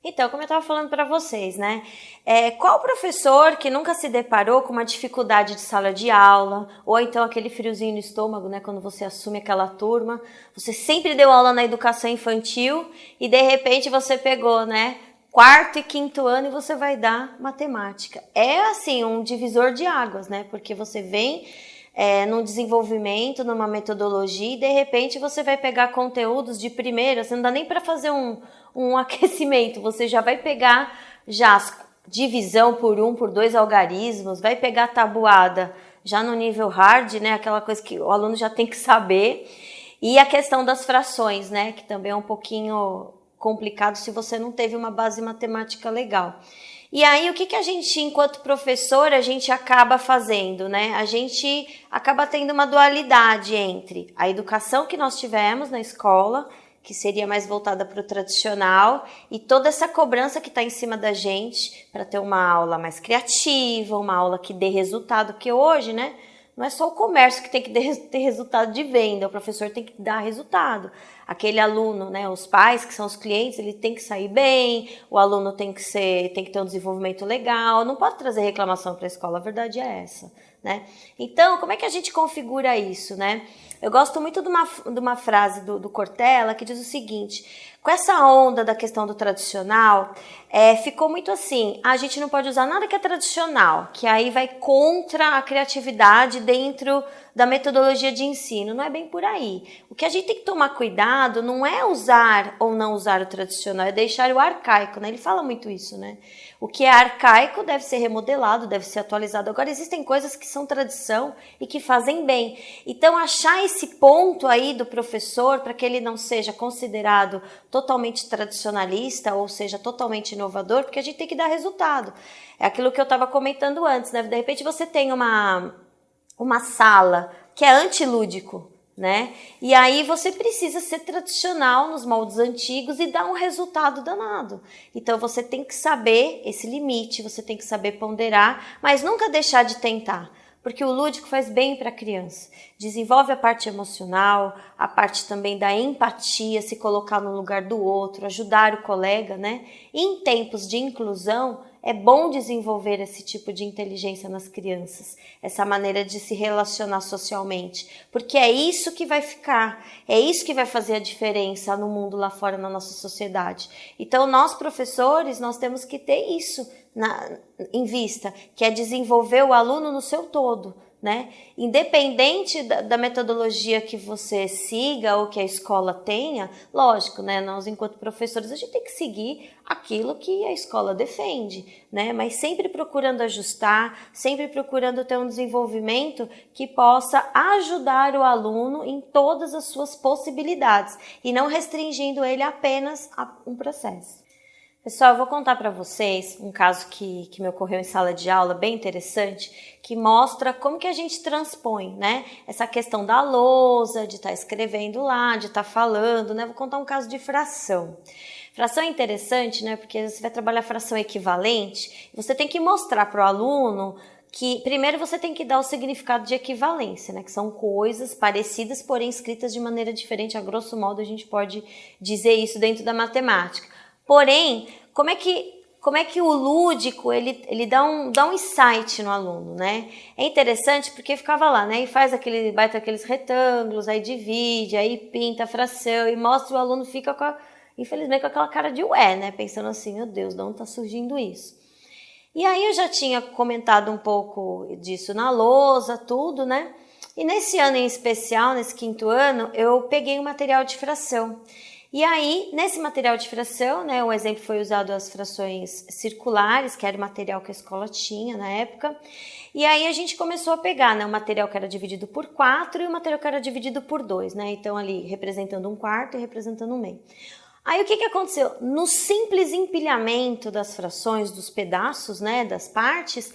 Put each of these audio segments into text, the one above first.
Então, como eu estava falando para vocês, né? Qual professor que nunca se deparou com uma dificuldade de sala de aula, ou então aquele friozinho no estômago, né? Quando você assume aquela turma, você sempre deu aula na educação infantil e de repente você pegou, né? Quarto e quinto ano e você vai dar matemática. É assim, um divisor de águas, né? Porque você vem num desenvolvimento, numa metodologia e de repente você vai pegar conteúdos de primeira, você não dá nem para fazer um aquecimento, você já vai pegar já divisão por 1, por 2 algarismos, vai pegar tabuada já no nível hard, né? Aquela coisa que o aluno já tem que saber. E a questão das frações, né? Que também é um pouquinho complicado se você não teve uma base matemática legal. E aí, o que a gente, enquanto professor, a gente acaba fazendo, né? A gente acaba tendo uma dualidade entre a educação que nós tivemos na escola, que seria mais voltada para o tradicional, e toda essa cobrança que está em cima da gente para ter uma aula mais criativa, uma aula que dê resultado, porque hoje, né? Não é só o comércio que tem que ter resultado de venda, o professor tem que dar resultado. Aquele aluno, né, os pais, que são os clientes, ele tem que sair bem, o aluno tem que ter um desenvolvimento legal, não pode trazer reclamação para a escola, a verdade é essa, né? Então, como é que a gente configura isso, né? Eu gosto muito de uma frase do Cortella que diz o seguinte: com essa onda da questão do tradicional, ficou muito assim, a gente não pode usar nada que é tradicional, que aí vai contra a criatividade dentro da metodologia de ensino. Não é bem por aí. O que a gente tem que tomar cuidado não é usar ou não usar o tradicional, é deixar o arcaico, né? Ele fala muito isso, né? O que é arcaico deve ser remodelado, deve ser atualizado. Agora, existem coisas que são tradição e que fazem bem. Então, achar esse ponto aí do professor para que ele não seja considerado totalmente tradicionalista, ou seja, totalmente inovador, porque a gente tem que dar resultado. É aquilo que eu estava comentando antes, né? De repente você tem uma sala que é antilúdico, né? E aí você precisa ser tradicional nos moldes antigos e dar um resultado danado. Então você tem que saber esse limite, você tem que saber ponderar, mas nunca deixar de tentar. Porque o lúdico faz bem para a criança, desenvolve a parte emocional, a parte também da empatia, se colocar no lugar do outro, ajudar o colega, né? E em tempos de inclusão, é bom desenvolver esse tipo de inteligência nas crianças, essa maneira de se relacionar socialmente, porque é isso que vai ficar, é isso que vai fazer a diferença no mundo lá fora, na nossa sociedade. Então, nós professores, nós temos que ter isso em vista, que é desenvolver o aluno no seu todo, né? Independente da metodologia que você siga ou que a escola tenha, lógico, né? Nós, enquanto professores, a gente tem que seguir aquilo que a escola defende, né? Mas sempre procurando ajustar, sempre procurando ter um desenvolvimento que possa ajudar o aluno em todas as suas possibilidades e não restringindo ele apenas a um processo. Pessoal, eu vou contar para vocês um caso que me ocorreu em sala de aula, bem interessante, que mostra como que a gente transpõe, né? Essa questão da lousa, de estar escrevendo lá, de estar falando, né? Vou contar um caso de fração. Fração é interessante, né? Porque você vai trabalhar fração equivalente, você tem que mostrar para o aluno que, primeiro, você tem que dar o significado de equivalência, né? Que são coisas parecidas, porém escritas de maneira diferente. A grosso modo, a gente pode dizer isso dentro da matemática. Porém, como é que o lúdico ele dá um insight no aluno, né? É interessante porque ficava lá, né? E bate aqueles retângulos, aí divide, aí pinta a fração e mostra, o aluno fica infelizmente com aquela cara de ué, né? Pensando assim, meu Deus, de onde está surgindo isso? E aí eu já tinha comentado um pouco disso na lousa, tudo, né? E nesse ano em especial, nesse quinto ano, eu peguei um material de fração. E aí, nesse material de fração, né, um exemplo foi usado as frações circulares, que era o material que a escola tinha na época. E aí a gente começou a pegar, né, o material que era dividido por 4 e o material que era dividido por 2, né? Então ali representando um quarto e representando um meio. Aí o que aconteceu? No simples empilhamento das frações, dos pedaços, né, das partes,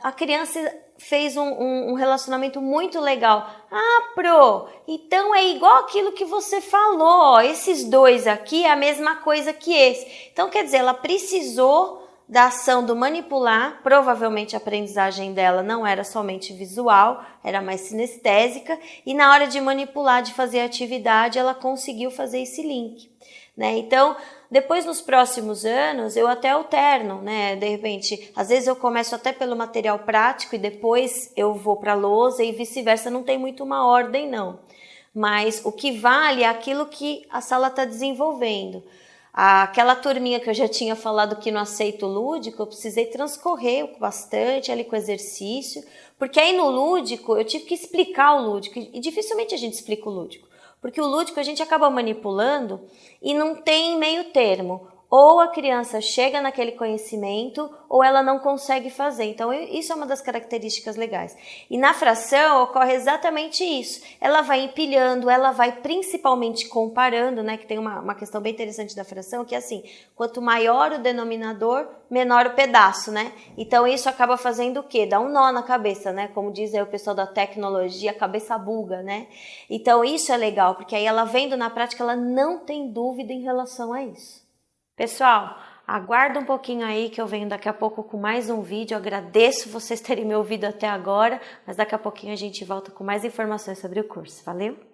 a criança fez um relacionamento muito legal. Ah, Pro, então é igual aquilo que você falou, ó, esses dois aqui é a mesma coisa que esse. Então, quer dizer, ela precisou da ação do manipular, provavelmente a aprendizagem dela não era somente visual, era mais sinestésica, e na hora de manipular, de fazer a atividade, ela conseguiu fazer esse link. né? Então, depois nos próximos anos, eu até alterno, né? De repente, às vezes eu começo até pelo material prático e depois eu vou para a lousa e vice-versa, não tem muito uma ordem, não. Mas o que vale é aquilo que a sala está desenvolvendo. Aquela turminha que eu já tinha falado que não aceita o lúdico, eu precisei transcorrer bastante ali com o exercício, porque aí no lúdico eu tive que explicar o lúdico, e dificilmente a gente explica o lúdico, porque o lúdico a gente acaba manipulando e não tem meio termo. Ou a criança chega naquele conhecimento ou ela não consegue fazer. Então, isso é uma das características legais. E na fração ocorre exatamente isso. Ela vai empilhando, ela vai principalmente comparando, né? Que tem uma questão bem interessante da fração, que é assim, quanto maior o denominador, menor o pedaço, né? Então, isso acaba fazendo o quê? Dá um nó na cabeça, né? Como diz aí o pessoal da tecnologia, a cabeça buga, né? Então, isso é legal, porque aí ela vendo na prática, ela não tem dúvida em relação a isso. Pessoal, aguarda um pouquinho aí que eu venho daqui a pouco com mais um vídeo. Eu agradeço vocês terem me ouvido até agora, mas daqui a pouquinho a gente volta com mais informações sobre o curso. Valeu?